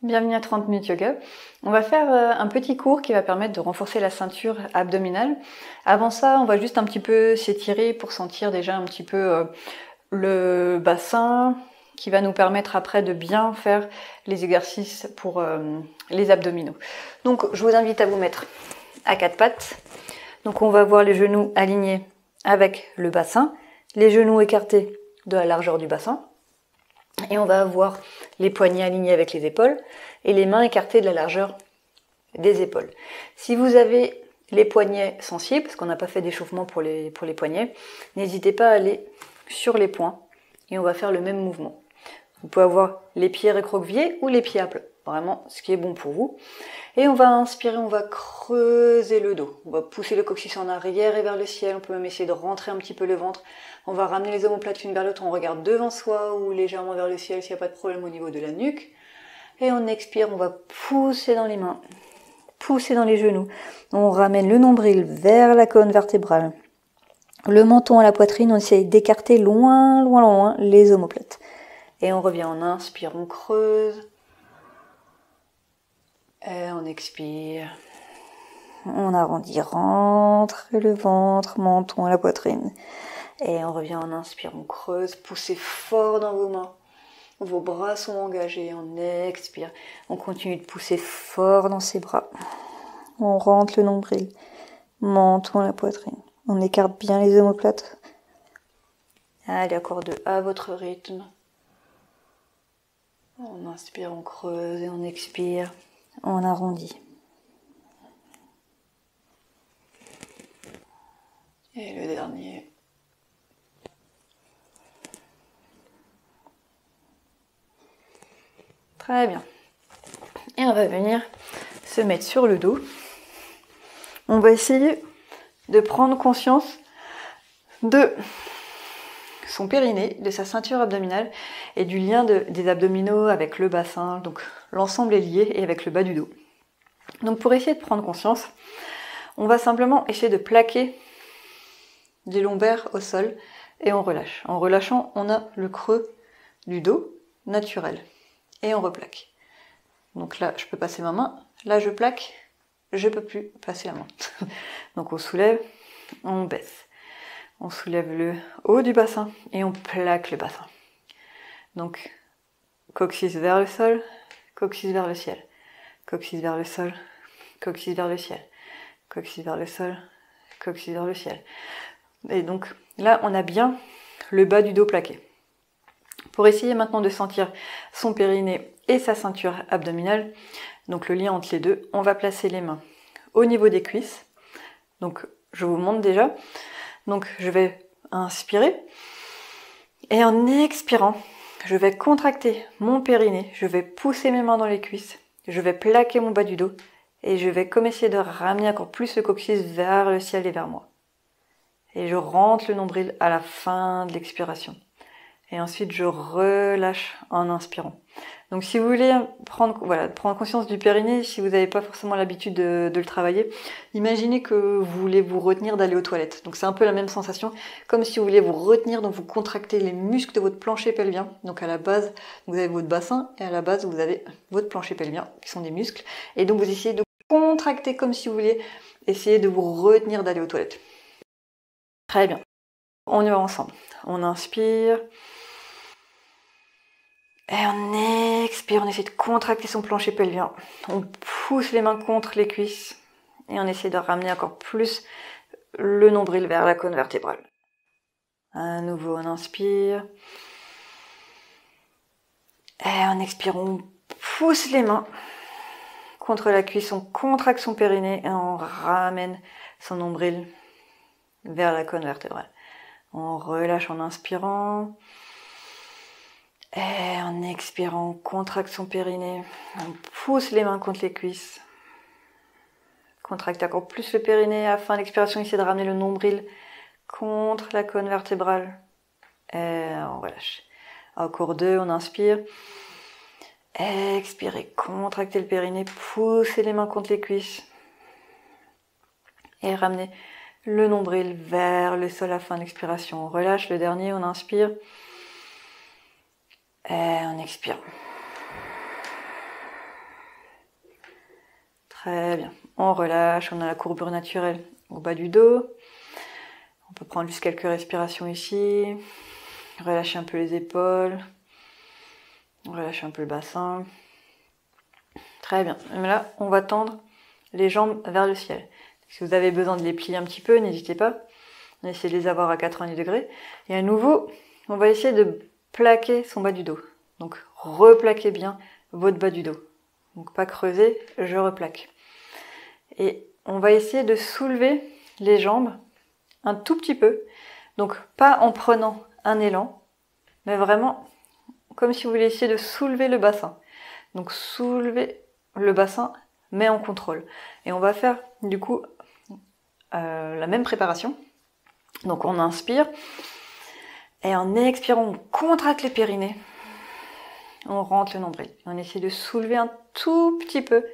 Bienvenue à 30 minutes yoga. On va faire un petit cours qui va permettre de renforcer la ceinture abdominale. Avant ça, on va juste un petit peu s'étirer pour sentir déjà un petit peu le bassin qui va nous permettre après de bien faire les exercices pour les abdominaux. Donc je vous invite à vous mettre à quatre pattes. Donc on va voir les genoux alignés avec le bassin, les genoux écartés de la largeur du bassin. Et on va avoir les poignets alignés avec les épaules et les mains écartées de la largeur des épaules. Si vous avez les poignets sensibles, parce qu'on n'a pas fait d'échauffement pour les poignets, n'hésitez pas à aller sur les poings et on va faire le même mouvement. Vous pouvez avoir les pieds recroquevillés ou les pieds à plat, vraiment ce qui est bon pour vous. Et on va inspirer, on va creuser le dos. On va pousser le coccyx en arrière et vers le ciel. On peut même essayer de rentrer un petit peu le ventre. On va ramener les omoplates l'une vers l'autre. On regarde devant soi ou légèrement vers le ciel s'il n'y a pas de problème au niveau de la nuque. Et on expire, on va pousser dans les mains, pousser dans les genoux. On ramène le nombril vers la colonne vertébrale. Le menton à la poitrine, on essaye d'écarter loin, loin, loin les omoplates. Et on revient, on inspire, on creuse. Et on expire. On arrondit, rentre le ventre, menton à la poitrine. Et on revient, on inspire, on creuse. Poussez fort dans vos mains. Vos bras sont engagés, on expire. On continue de pousser fort dans ses bras. On rentre le nombril, menton à la poitrine. On écarte bien les omoplates. Allez, encore deux à votre rythme. On inspire, on creuse et on expire. On arrondit. Et le dernier. Très bien. Et on va venir se mettre sur le dos. On va essayer de prendre conscience de son périnée, de sa ceinture abdominale et du lien des abdominaux avec le bassin. Donc l'ensemble est lié et avec le bas du dos. Donc pour essayer de prendre conscience, on va simplement essayer de plaquer les lombaires au sol et on relâche. En relâchant, on a le creux du dos naturel et on replaque. Donc là, je peux passer ma main. Là, je plaque. Je peux plus passer la main. Donc on soulève, on baisse. On soulève le haut du bassin et on plaque le bassin. Donc, coccyx vers le sol, coccyx vers le ciel. Coccyx vers le sol, coccyx vers le ciel. Coccyx vers le sol, coccyx vers le ciel. Et donc, là, on a bien le bas du dos plaqué. Pour essayer maintenant de sentir son périnée et sa ceinture abdominale, donc le lien entre les deux, on va placer les mains au niveau des cuisses. Donc, je vous montre déjà. Donc, je vais inspirer. Et en expirant, je vais contracter mon périnée. Je vais pousser mes mains dans les cuisses. Je vais plaquer mon bas du dos. Et je vais comme essayer de ramener encore plus le coccyx vers le ciel et vers moi. Et je rentre le nombril à la fin de l'expiration. Et ensuite, je relâche en inspirant. Donc, si vous voulez prendre conscience du périnée, si vous n'avez pas forcément l'habitude de le travailler, imaginez que vous voulez vous retenir d'aller aux toilettes. Donc, c'est un peu la même sensation, comme si vous vouliez vous retenir, donc vous contractez les muscles de votre plancher pelvien. Donc, à la base, vous avez votre bassin, et à la base, vous avez votre plancher pelvien, qui sont des muscles. Et donc, vous essayez de contracter comme si vous vouliez essayer de vous retenir d'aller aux toilettes. Très bien. On y va ensemble. On inspire. Et on expire, on essaie de contracter son plancher pelvien. On pousse les mains contre les cuisses. Et on essaie de ramener encore plus le nombril vers la colonne vertébrale. À nouveau, on inspire. Et on expire, on pousse les mains contre la cuisse. On contracte son périnée et on ramène son nombril vers la colonne vertébrale. On relâche en inspirant. Et en expirant, on contracte son périnée. On pousse les mains contre les cuisses. Contracte encore plus le périnée. À la fin de l'expiration, essayez de ramener le nombril contre la colonne vertébrale. Et on relâche. Encore deux, on inspire. Expirez, contractez le périnée. Poussez les mains contre les cuisses. Et ramenez le nombril vers le sol à la fin de l'expiration. On relâche. Le dernier, on inspire. Et on expire. Très bien. On relâche, on a la courbure naturelle au bas du dos. On peut prendre juste quelques respirations ici. Relâcher un peu les épaules. Relâcher un peu le bassin. Très bien. Et là, on va tendre les jambes vers le ciel. Si vous avez besoin de les plier un petit peu, n'hésitez pas. On essaie de les avoir à 90 degrés. Et à nouveau, on va essayer de plaquer son bas du dos. Donc, replaquez bien votre bas du dos. Donc, pas creuser, je replaque. Et on va essayer de soulever les jambes un tout petit peu. Donc, pas en prenant un élan, mais vraiment comme si vous vouliez essayer de soulever le bassin. Donc, soulever le bassin, mais en contrôle. Et on va faire, du coup, la même préparation. Donc, on inspire. Et en expirant, on contracte les périnées. On rentre le nombril. On essaie de soulever un tout petit peu,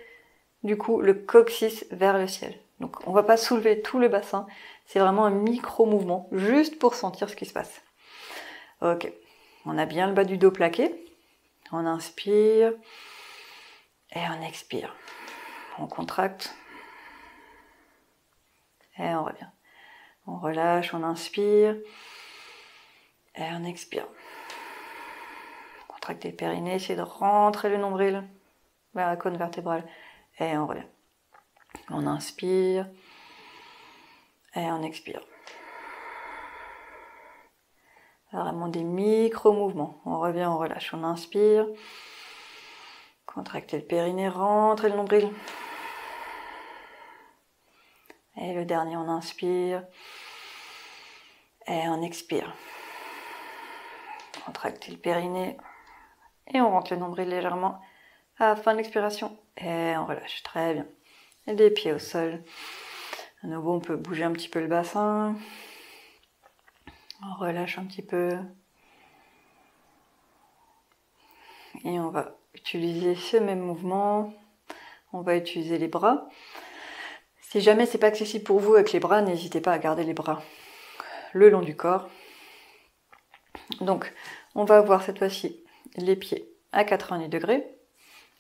du coup, le coccyx vers le ciel. Donc, on va pas soulever tout le bassin. C'est vraiment un micro-mouvement, juste pour sentir ce qui se passe. Ok. On a bien le bas du dos plaqué. On inspire. Et on expire. On contracte. Et on revient. On relâche, on inspire. Et on expire. Contractez le périnée, essayez de rentrer le nombril vers la colonne vertébrale. Et on revient. On inspire. Et on expire. Vraiment des micro-mouvements. On revient, on relâche. On inspire. Contractez le périnée, rentrez le nombril. Et le dernier, on inspire. Et on expire. Contractez le périnée. Et on rentre le nombril légèrement à la fin de l'expiration. Et on relâche. Très bien. Et les pieds au sol. À nouveau, on peut bouger un petit peu le bassin. On relâche un petit peu. Et on va utiliser ce même mouvement. On va utiliser les bras. Si jamais c'est pas accessible pour vous avec les bras, n'hésitez pas à garder les bras le long du corps. Donc, on va avoir cette fois-ci les pieds à 90 degrés,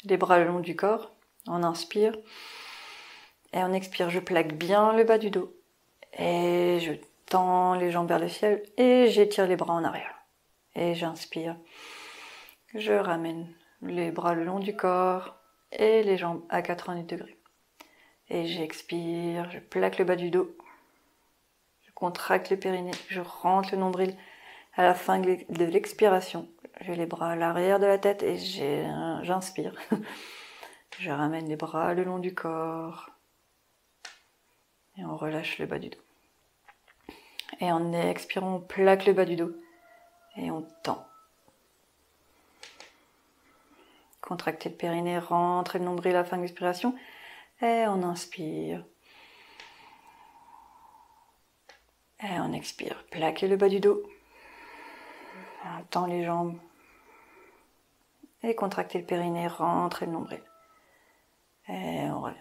les bras le long du corps. On inspire et on expire. Je plaque bien le bas du dos et je tends les jambes vers le ciel et j'étire les bras en arrière. Et j'inspire. Je ramène les bras le long du corps et les jambes à 90 degrés. Et j'expire, je plaque le bas du dos. Je contracte le périnée, je rentre le nombril. À la fin de l'expiration, j'ai les bras à l'arrière de la tête et j'inspire. Je ramène les bras le long du corps. Et on relâche le bas du dos. Et en expirant, on plaque le bas du dos. Et on tend. Contractez le périnée, rentrez le nombril à la fin de l'expiration. Et on inspire. Et on expire. Plaquez le bas du dos. On tend les jambes. Et contractez le périnée, rentrez le nombril. Et on revient.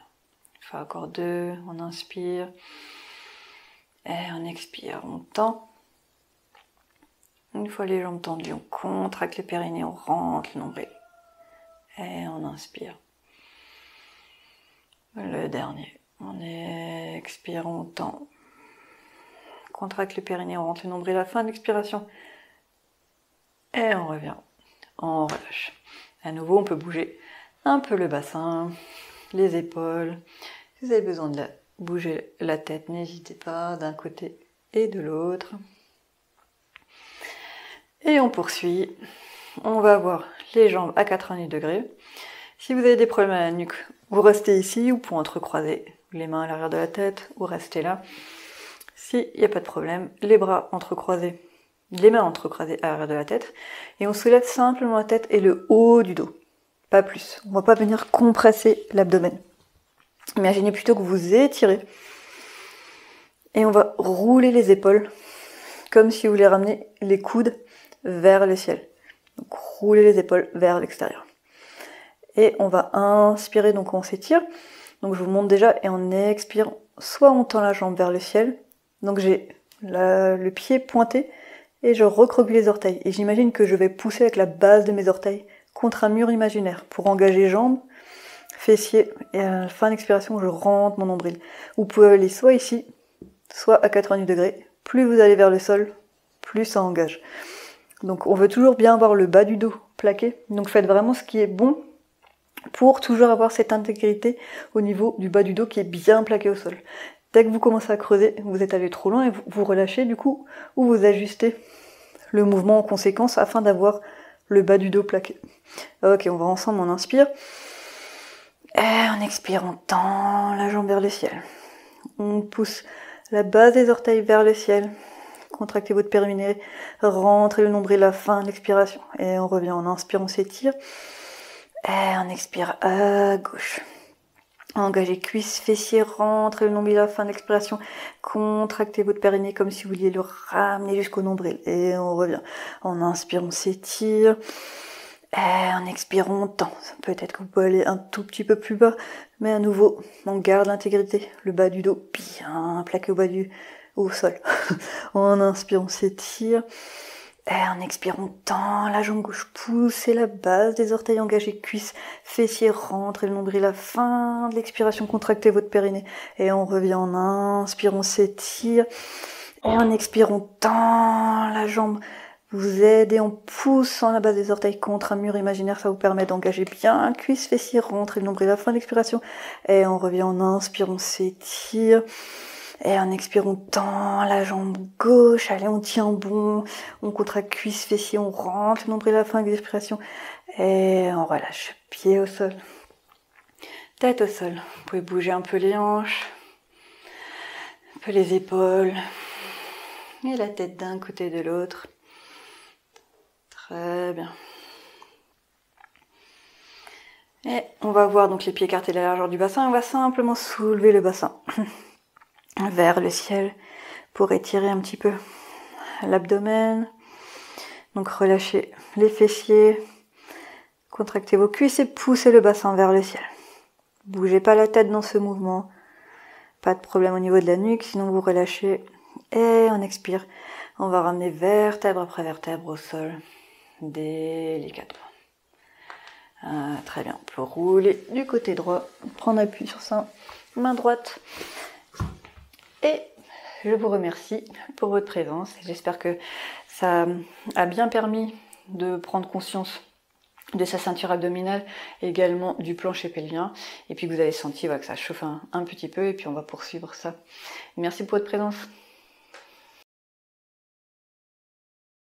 On fait encore 2. On inspire. Et on expire. On tend. Une fois les jambes tendues, on contracte le périnée, on rentre le nombril. Et on inspire. Le dernier. On expire, on tend. On contracte le périnée, on rentre le nombril à la fin de l'expiration. Et on revient. On relâche. À nouveau, on peut bouger un peu le bassin, les épaules. Si vous avez besoin de bouger la tête, n'hésitez pas, d'un côté et de l'autre. Et on poursuit. On va avoir les jambes à 90 degrés. Si vous avez des problèmes à la nuque, vous restez ici ou pour entrecroiser les mains à l'arrière de la tête ou restez là. S'il n'y a pas de problème, les bras entrecroisés, les mains entrecroisées à l'arrière de la tête et on soulève simplement la tête et le haut du dos. Pas plus. On ne va pas venir compresser l'abdomen. Imaginez plutôt que vous étirez et on va rouler les épaules comme si vous voulez ramener les coudes vers le ciel. Donc rouler les épaules vers l'extérieur. Et on va inspirer, donc on s'étire. Donc je vous montre déjà, et on expire, soit on tend la jambe vers le ciel, donc j'ai le pied pointé, et je recroqueville les orteils. Et j'imagine que je vais pousser avec la base de mes orteils contre un mur imaginaire, pour engager jambes, fessiers, et à la fin d'expiration, je rentre mon nombril. Vous pouvez aller soit ici, soit à 90 degrés. Plus vous allez vers le sol, plus ça engage. Donc on veut toujours bien avoir le bas du dos plaqué. Donc faites vraiment ce qui est bon pour toujours avoir cette intégrité au niveau du bas du dos qui est bien plaqué au sol. Dès que vous commencez à creuser, vous êtes allé trop loin et vous relâchez du coup, ou vous ajustez le mouvement en conséquence afin d'avoir le bas du dos plaqué. Ok, on va ensemble, on inspire. Et on expire, on tend la jambe vers le ciel. On pousse la base des orteils vers le ciel. Contractez votre périnée, rentrez le nombril à la fin de l'expiration. Et on revient, on inspire, on s'étire. Et on expire à gauche. Engagez cuisses, fessiers, rentrez le nombril à la fin de l'expiration. Contractez votre périnée comme si vous vouliez le ramener jusqu'au nombril. Et on revient. On inspire, on s'étire. Et en expirant, on tend. Peut-être que vous pouvez aller un tout petit peu plus bas. Mais à nouveau, on garde l'intégrité. Le bas du dos bien plaqué au sol. En inspirant, on s'étire. Et en expirant, on tend la jambe gauche. Poussez la base des orteils, engagés, cuisses, fessiers, rentrez le nombril à la fin de l'expiration. Contractez votre périnée. Et on revient en inspirant, on s'étire. Et en expirant, on tend la jambe. Vous aidez en poussant la base des orteils contre un mur imaginaire. Ça vous permet d'engager bien cuisses, fessiers, rentrez le nombril à la fin de l'expiration. Et on revient en inspirant, on s'étire. Et en expirant, on tend la jambe gauche. Allez, on tient bon. On contracte cuisses, fessiers, on rentre le nombril à la fin de l'expiration. Et on relâche. Pied au sol. Tête au sol. Vous pouvez bouger un peu les hanches. Un peu les épaules. Et la tête d'un côté de l'autre. Très bien. Et on va voir donc les pieds écartés de la largeur du bassin. On va simplement soulever le bassin vers le ciel pour étirer un petit peu l'abdomen. Donc relâchez les fessiers, contractez vos cuisses et poussez le bassin vers le ciel. Bougez pas la tête dans ce mouvement. Pas de problème au niveau de la nuque, sinon vous relâchez. Et on expire. On va ramener vertèbre après vertèbre au sol. Délicatement. Très bien. On peut rouler du côté droit, prendre appui sur sa main droite. Et je vous remercie pour votre présence. J'espère que ça a bien permis de prendre conscience de sa ceinture abdominale, également du plancher pelvien. Et puis vous avez senti que ça chauffe un petit peu et puis on va poursuivre ça. Merci pour votre présence.